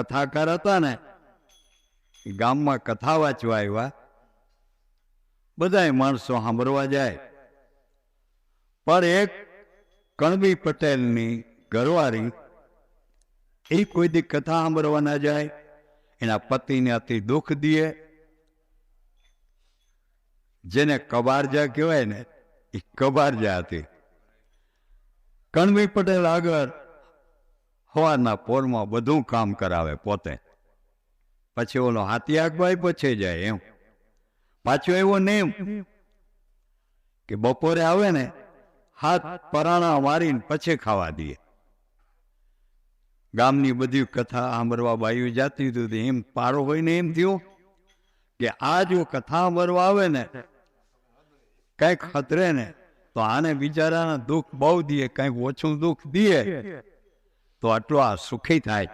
કથાકાર હતા ને, ગામમાં કથા વાંચવા આવ્યા. બધાય માણસો સાંભળવા જાય, પણ એક કણબી પટેલની ઘરવાળી એ કોઈ દી કથા સાંભળવા ના જાય. એના પતિને અતિ દુઃખ દીએ. જેને કબારજા કહેવાય ને, એ કબારજા હતી. કણબી પટેલ આગળ સવારના પોરમાં બધું કામ કરાવે પોતે. પછી ઓલો હાથિયાકભાઈ પછી જાય. એમ પાછો એવો નેમ કે બપોરે આવે ને હાથ પરાણા મારીને પછી ખાવા દઈએ. ગામની બધી કથા સાંભળવા બાયું જાતી હતી. એમ પારો હોય ને એમ થયું કે આ જો કથા સાંભળવા આવે ને કંઈક ખતરે ને તો આને બિચારાના દુઃખ બહુ દે, કંઈક ઓછું દુઃખ દે તો આટલો આ સુખી થાય.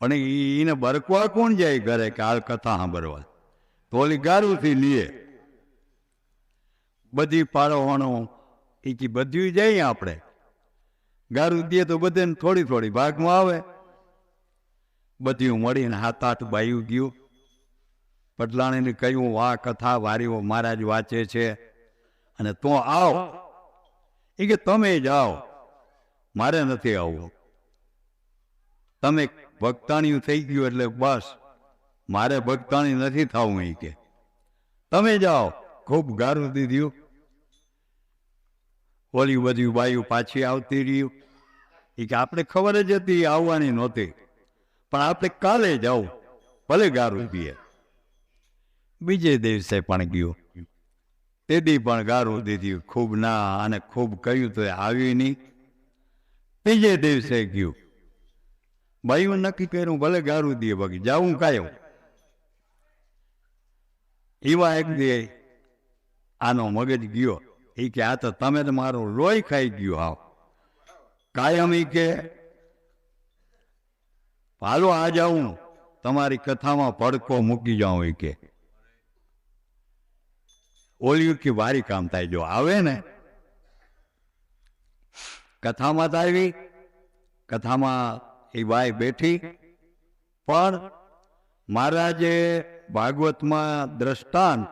પણ એને બરકવા કોણ જાય ઘરે કે આ કથા સાંભળવા? તો ઓલી ગારુથી લીએ બધી પાડોવાનો એ બધું જાય. આપણે ગારું દે તો બધાને થોડી થોડી ભાગમાં આવે. બધું મળીને 7-8 બાયું ગયું. પટલાણીને કહ્યું, આ કથા વારીઓ મહારાજ વાંચે છે અને તો આવ. એ કે તમે જાઓ, મારે નથી આવવું. તમે ભક્તાણીયું થઈ ગયું એટલે બસ, મારે ભક્તાણી નથી થવું. એ કે તમે જાઓ. ખૂબ ગારું દીધું. ઓલી બધી બાયું પાછી આવતી રહ્યું. એ કે આપણે ખબર જ હતી આવવાની નહોતી, પણ આપણે કાલે જાઉં, ભલે ગારું પીએ. બીજે દિવસે પણ ગયું. તે દી પણ ગારું દીધું ખૂબ ના, અને ખૂબ કહ્યું તો આવી નહીં. ત્રીજે દિવસે ગયું. બાયું નક્કી કર્યું ભલે ગારું દે, બાકી જાવું કાયમ. એવા એક દે આનો મગજ ગયો. એ કે આ તો તમે તો મારું લોહી ખાઈ ગયું. આવ કાયમ. એ કે હાલો આ જાઉં, તમારી કથામાં પડકો મૂકી જાઉં. એ કે ઓલિયું કે વારી કામ થાય. જો આવે ને કથામાં તો આવી. કથામાં એ બાઈ બેઠી, પણ મહારાજે ભાગવતમાં દ્રષ્ટાંત,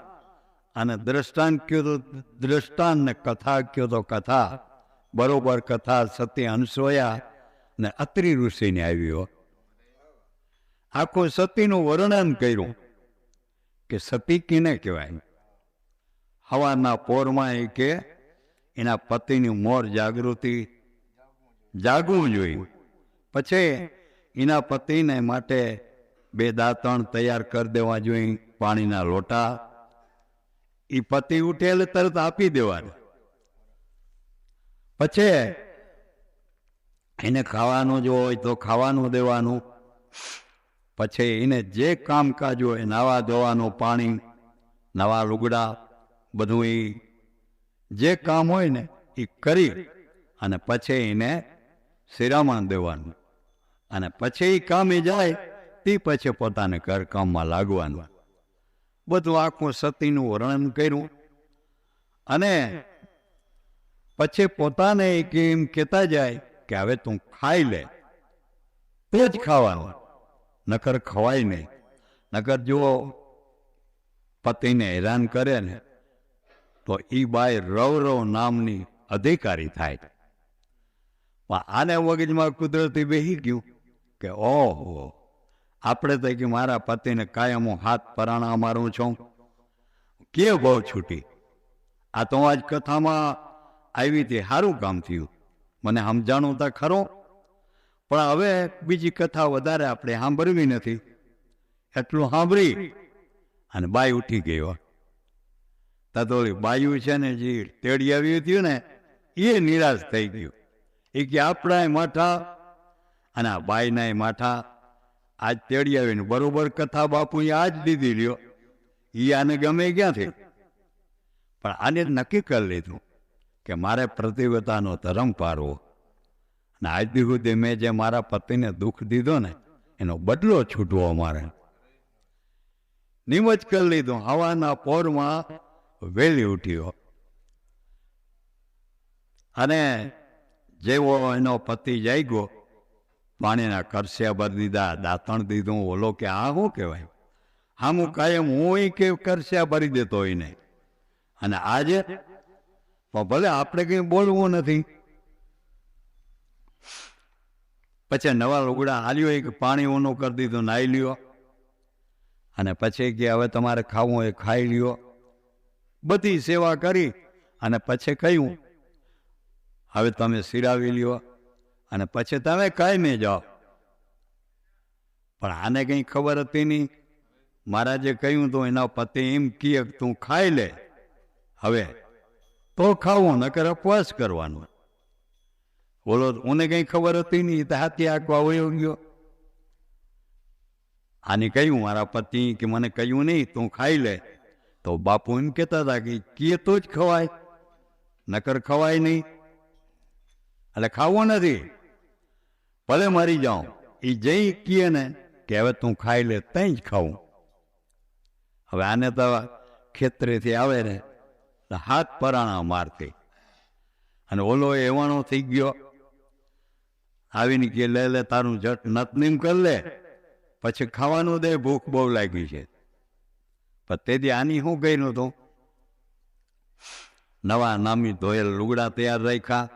અને દ્રષ્ટાંત કયો તો દ્રષ્ટાંત ને કથા કયો તો કથા. બરોબર કથા સતી અનસોયા ને અત્રિ ઋષિને આવ્યો. આખું સતીનું વર્ણન કર્યું કે સતી કિને કહેવાય. સવારના પોરમાં એ કે એના પતિની મોર જાગૃતિ જાગવું જોઈએ. પછી એના પતિને માટે 2 દાંતણ તૈયાર કરી દેવા જોઈએ, પાણીના લોટા. એ પતિ ઉઠે એટલે તરત આપી દેવાનું. પછી એને ખાવાનું જો હોય તો ખાવાનું દેવાનું. પછી એને જે કામકાજ હોય, નાવા ધોવાનું, પાણી, નવા લુગડા, બધું એ જે કામ હોય ને એ કરી અને પછી એને શિરામણ દેવાનું. અને પછી એ કામે જાય તે પછી પોતાને ઘરકામમાં લાગવાનું. બધું આખું સતીનું વર્ણન કર્યું. અને પછી પોતાને એમ કહેતા જાય કે હવે તું ખાઈ લે, તે જ ખાવાનું, નકર ખવાય નહીં. નકર જો પતિને હેરાન કરે ને તો એ બાઈ રવ નામની અધિકારી થાય. પણ આને મગજમાં કુદરતી બેસી ગયું કે ઓહો, આપણે તો કે મારા પતિને કાયમ હું હાથ પરાણા મારું છું, કે બહુ છૂટી. આ તો આજ કથામાં આવી હતી, સારું કામ થયું, મને સમજાણું તો ખરો. પણ હવે બીજી કથા વધારે આપણે સાંભળવી નથી. એટલું સાંભળી અને બાઈ ઉઠી ગયો. તતોળી બાયું છે ને જે તેડી આવ્યું હતું ને એ નિરાશ થઈ ગયું. એ કે આપણાય માઠા અને આ બાઈનાય માઠા. આજ તેડી આવીને બરોબર કથા બાપુએ આજ દીધી લ્યો. એ આને ગમે ક્યાંથી? પણ આને નક્કી કરી લીધું કે મારે પ્રતિવતાનો ધર્મ પાળવો. અને આજ દી સુધી મેં જે મારા પતિને દુઃખ દીધો ને એનો બદલો છૂટવો મારે. નિમજ કરી લીધું. હવાના પોરમાં વહેલી ઉઠ્યો અને જેવો એનો પતિ જાગ્યો પાણીના કરસ્યા ભરી દીધા, દાંતણ દીધું. ઓલો કે આ શું કહેવાય? હામું કાયમ હું કે કરસ્યા ભરી દેતો હોય ને. અને આજે ભલે આપણે કંઈ બોલવું નથી. પછી નવા લુગડા હાલ્યો, એક પાણી ઊનું કરી દીધું, નાહી લ્યો. અને પછી કે હવે તમારે ખાવું હોય ખાઈ લ્યો. બધી સેવા કરી અને પછી કહ્યું હવે તમે સિરાવી લ્યો અને પછી તમે કાયમે જાઓ. પણ આને કંઈ ખબર હતી નહીં. મહારાજે કહ્યું તો એના પતિ એમ કહે તું ખાઈ લે હવે તો ખાવું, નકર ઉપવાસ કરવાનો. બોલો, મને કંઈ ખબર હતી નહીં, તો હાથી આંકવા વયો ગયો. આને કહ્યું મારા પતિ કે મને કહ્યું નહીં તું ખાઈ લે. તો બાપુ એમ કહેતા હતા કે તો જ ખવાય, નકર ખવાય નહીં. એટલે ખાવું નથી, ભલે મરી જાઉં. એ જઈ કહે ને કે હવે તું ખાઈ લે ત્યાં જ ખાવું. હવે આને તો ખેતરેથી આવે ને હાથ પરાણા મારતી. અને ઓલો એવાણો થઈ ગયો, આવીને કે લે લે તારું જટ નતનીમ કરી લે, પછી ખાવાનું દે, ભૂખ બહુ લાગી છે. પણ તેથી આની શું કર્યું હતું? નવા નામી ધોયેલ લુગડા તૈયાર રાખ્યા,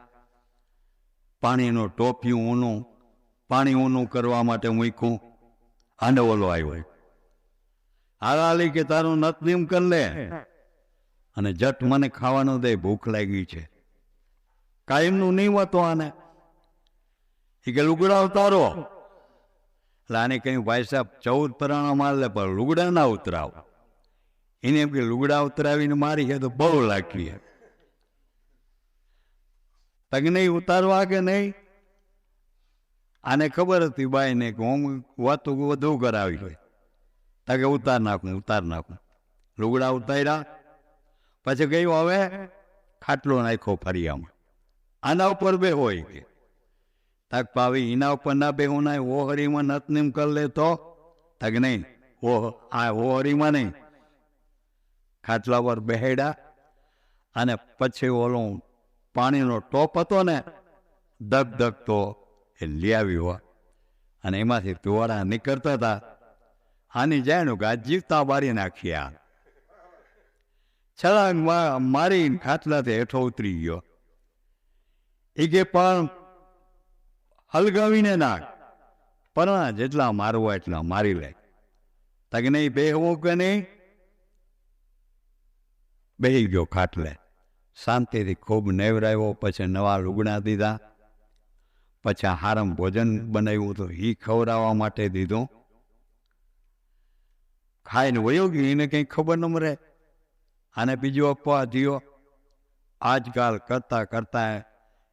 પાણીનું ટોપિયું ઊનું, પાણી ઊનું કરવા માટે મૂક્યું. આને ઓલો આવ્યો, હાલી કે તારું નતનીમ કરી લે અને જટ મને ખાવાનું દે, ભૂખ લાગી છે. કાયમનું નહીં હોતો આને. એ કે લુગડા ઉતારો. એટલે આને કહ્યું ભાઈ સાહેબ 14 પરાણા માર લે પણ લુગડા ના ઉતરાવ. એને એમ કે લુગડા ઉતરાવીને મારી છે તો બહુ લાગી. તક નહીં ઉતારવા કે નહીં. આને ખબર હતી બાઈને કે હું વાતું વધુ કરાવી હોય. તકે ઉતાર નાખું. લુગડા ઉતાર્યા. પછી કહ્યું હવે ખાટલો નાખ્યો ફરિયામાં, આના ઉપર બે હોય કે તક પાવી એના ઉપર ના બેહું ના ઓહરીમાં નતનીમ કરી લે તો. તક નહીં, ઓહરીમાં નહીં, ખાટલા પર બેહેડા. અને પછી ઓલો પાણીનો ટોપ હતો ને ધક તો એ લઈ આવ્યો અને એમાંથી તુવાડા નીકળતા હતા. આની જાણ્યું કે આ જીવતા બારી નાખ્યા. છલાંગ મારીને ખાટલાથી હેઠો ઉતરી ગયો. એ કે પણ હલગાવીને નાખ, પણ જેટલા મારવા એટલા મારી લે. તક નહીં બેહવું કે નહીં. બેહી ગયો ખાટલે, શાંતિથી ખૂબ નેવરાવ્યો. પછી નવા લુગડા દીધા. પછી હારમ ભોજન બનાવ્યું તો એ ખવડાવવા માટે દીધું. ખાઈને વયો ગયો. એને કંઈ ખબર ન મળે. આને બીજો અપવા થયો. આજકાલ કરતા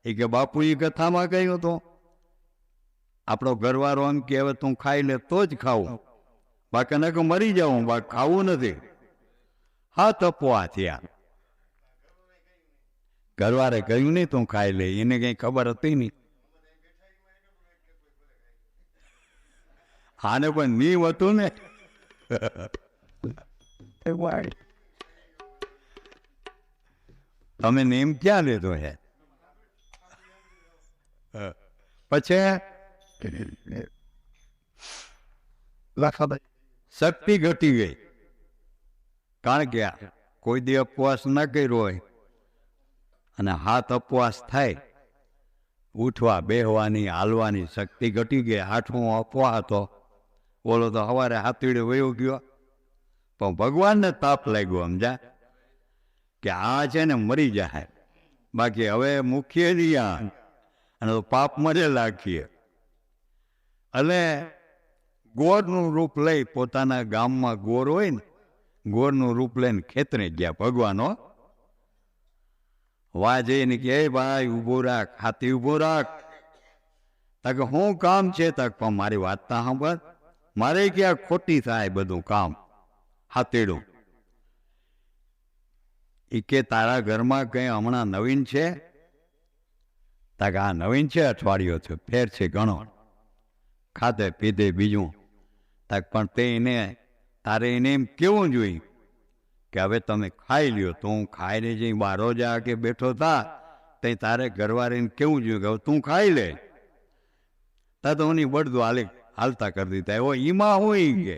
એ કે બાપુ એ કથામાં કહ્યું તો આપણો ઘરવાળો એમ કે હવે તું ખાઈ લે તો જ ખાવું, બાકી ને મરી જાઉં, બાકી ખાવું નથી. હા તપવા થયા. ઘરવાળે કહ્યું નહીં તું ખાઈ લે. એને કઈ ખબર હતી નહીં. આને પણ નીમ હતું ને. તમે નેમ ક્યાં લીધો હે? પછી શક્તિ ઘટી ગઈ. કારણ કે કોઈ દી ઉપવાસ ન કર્યો હોય અને હાથ ઉપવાસ થાય, ઉઠવા બેહવાની હાલવાની શક્તિ ઘટી ગઈ. 8મો અપવાસ હતો. બોલો તો સવારે હાથીડે વયો ગયો. પણ ભગવાનને તાપ લાગ્યો, સમજા કે આ છે ને મરી જાય, બાકી હવે મુખ્ય નહીં અને પાપ મરે લાગીએ. એટલે ગોળનું રૂપ લઈ, પોતાના ગામમાં ગોળ હોય ને, ગોળનું રૂપ લઈને ખેતરે ગયા ભગવાનો. વાહ જઈને કે ભાઈ ઉભો રાખ, હાથી ઉભો રાખ. તક શું કામ છે? તક પણ મારી વાત તા સાંભળ, મારે ક્યાં ખોટી થાય બધું કામ. હાથીડું એ કે તારા ઘરમાં કઈ હમણાં નવીન છે? તક આ નવીન છે, અઠવાડિયો છે, ફેર છે ઘણો, ખાધે પીધે બીજું. તક પણ તે એને તારે એને એમ કેવું જોઈએ કે હવે તમે ખાઈ લ્યો. તો હું ખાઈને જઈ બારો જા કે બેઠો થા, તે તારે ઘરવાળીને કેવું જોઈએ કે હવે તું ખાઈ લે. તા તો એની બળદું હાલતા કરી દીધા. એવો ઈમાં હોય કે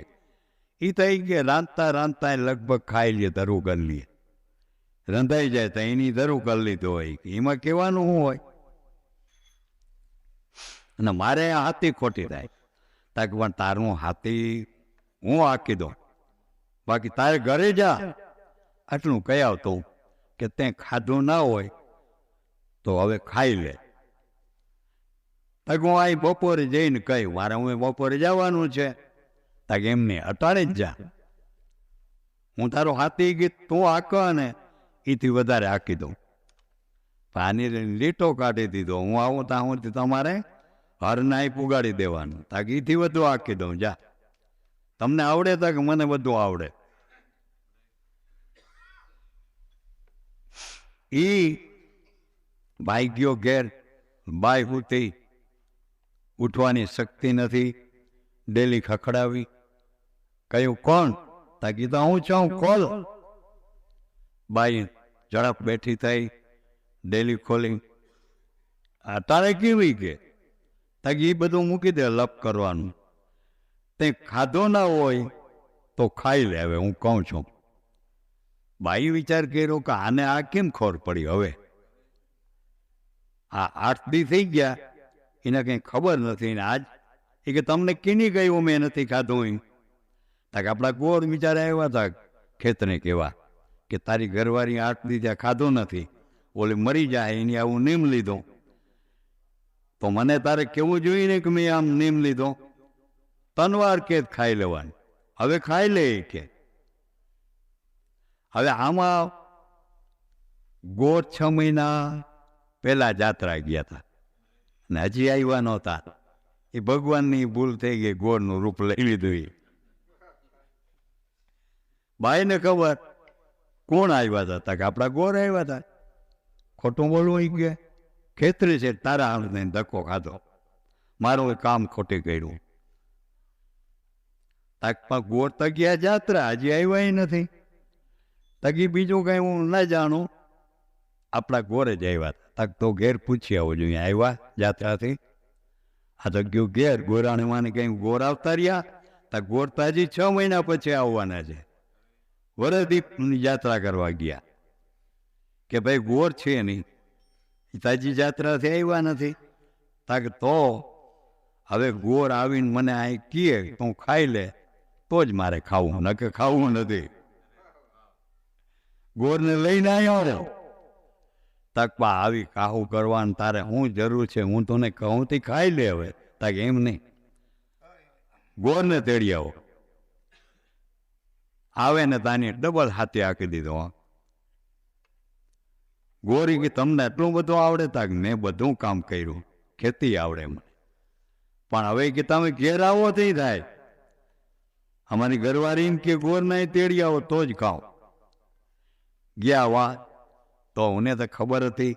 એ થઈ કે રાંધતા રાંધતા લગભગ ખાઈ લે, ધરું કરી લે, રંધાઈ જાય તો એની ધરું કરી લીધું હોય. એમાં કહેવાનું શું હોય? અને મારે હાથી ખોટી થાય તાક પણ તારું હાથી હું હાકી દઉં, બાકી તારે ઘરે જા આટલું કહી આવતું કે તે ખાધું ના હોય તો હવે ખાઈ લે. તાક હું આ બપોરે જઈને કહ્યું મારે હું બપોરે જવાનું છે, તાક એમને અટાડે જ જા. હું તારો હાથી ગીત તું હાકો ને એથી વધારે હાકી દઉં. આની લીટો કાઢી દીધો. હું આવું ત્યાં હું તમારે હરનાઈ પુગાડી દેવાનું, તાક એથી વધુ હાકી દઉં. જા, તમને આવડે તાક મને બધું આવડે. ઈ બાઈ ગયો ઘેર. બાઈ હુતી, ઉઠવાની શક્તિ નથી. ડેલી ખખડાવી. કહ્યું કોણ? તાકી તો હું છું, ખોલ. બાઈ ઝડપ બેઠી થઈ, ડેલી ખોલી. આ તારે કેવી કે? તાકી એ બધું મૂકી દે લપ કરવાનું. તે ખાધો ના હોય તો ખાઈ લે. હવે હું કહું છું. બાઈ વિચાર કર્યો કે આને આ કેમ ખબર પડી? હવે આ 8 દી થઈ ગયા, એને કંઈ ખબર નથી. ને આજ એ કે તમને કીની ગયું મેં નથી ખાધું? તાકે આપણા ગોર બિચારા આવ્યા હતા ખેતને કહેવા કે તારી ઘરવાળી 8 દી ત્યાં ખાધું નથી, ઓલી મરી જાય એની આવું નીમ લીધો. તો મને તારે કેવું જોઈએ ને કે મેં આમ નીમ લીધો. તનવાર કે ખાઈ લેવાનું. હવે ખાઈ લે કે. હવે આમાં ગોર 6 મહિના પહેલા જાત્રા ગયા હતા ને હજી આવ્યા નહોતા. એ ભગવાનની ભૂલ થઈ ગઈ, ગોરનું રૂપ લઈ લીધું. બાઈને ખબર કોણ આવ્યા હતા? કે આપણા ગોર આવ્યા હતા. ખોટું બોલવું એ કે ખેતરી છે તારા આને ધક્કો ખાધો, મારું કામ ખોટી કર્યું. તાકમાં ગોર તો ગયા જાત્રા, હજી આવ્યા નથી. તકી બીજું કઈ હું ના જાણું, આપણા ગોરે જ આવ્યા હતા. તક તો ઘેર પૂછી આવો જોઈએ, આવ્યા જાત્રાથી? આ તો ગયું ઘેર. ગોરાણે માને કઈ ગોર આવતા રહ્યા? તક ગોર તો હજી 6 મહિના પછી આવવાના છે. વરદીપની જાત્રા કરવા ગયા કે ભાઈ ગોર છે નહીં, તાજી જાત્રાથી આવ્યા નથી. તાક તો હવે ગોર આવીને મને અહીં કહે તું ખાઈ લે તો જ મારે ખાવું, ન કે ખાવું નથી. ગોરને લઈને આવ્યો. તકપા આવી કાહું કરવાનું તારે શું જરૂર છે? હું તને કહું તે ખાઈ લે. હવે તાકે એમ નહીં, ગોરને તેડી આવો. આવે ને તાની ડબલ હાથે હાકી દીધો. ગોરી કે તમને એટલું બધું આવડે? તાક મેં બધું કામ કર્યું, ખેતી આવડે મને, પણ હવે કે તમે ઘેર આવો તે થાય. અમારી ઘરવાળી એમ કે ગોર નહીં તેડી આવો તો જ ખાઓ. ગયા વા તો મને તો ખબર હતી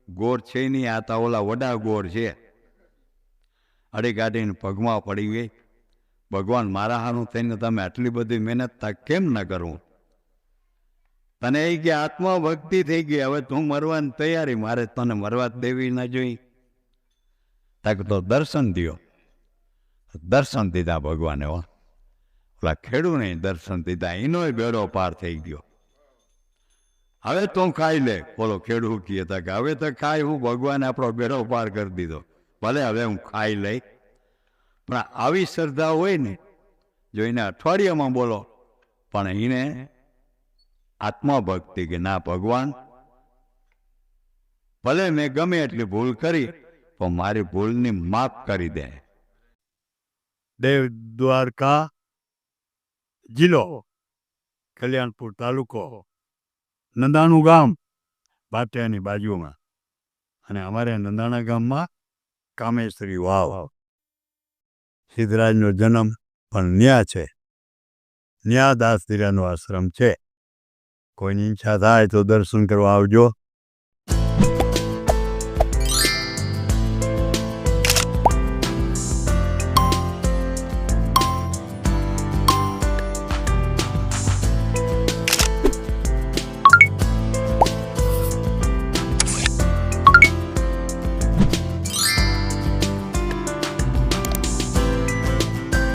ગોર છે નહીં, આ તો ઓલા વડા ગોર છે. અડી કાઢીને પગમાં પડી ગઈ. ભગવાન મારા હારું થઈને તમે આટલી બધી મહેનત તા કેમ ન કરું? તને એ કે આત્મા ભક્તિ થઈ ગઈ, હવે તું મરવાની તૈયારી, મારે તને મરવા દેવી ના જોઈ. તક તો દર્શન દ્યો. દર્શન દીધા ભગવાને. ઓલા ખેડૂને દર્શન દીધા, એનોય બેડો પાર થઈ ગયો. હવે તું ખાઈ લે. બોલો ખેડૂત કહે હતા કે હવે તો ખાય, હું ભગવાને આપણો બેડો પાર કરી દીધો, ભલે હવે હું ખાઈ લઈ. પણ આવી શ્રદ્ધા હોય ને, જો એને અઠવાડિયામાં બોલો, પણ એને આત્મા ભક્તિ કે ના ભગવાન ભલે મેં ગમે એટલી ભૂલ કરી પણ મારી ભૂલની માફ કરી દે. દેવ દ્વારકા જિલ્લો, કલ્યાણપુર તાલુકો, નંદાણું ગામ, ભાટિયાની બાજુમાં. અને અમારે નંદાણા ગામમાં કામેશ્વરી વાવ, સિદ્ધરાજનો જન્મ પણ ન્યા છે. ન્યા દાસધીરાનો આશ્રમ છે. કોઈની ઈચ્છા થાય તો દર્શન કરવા આવજો.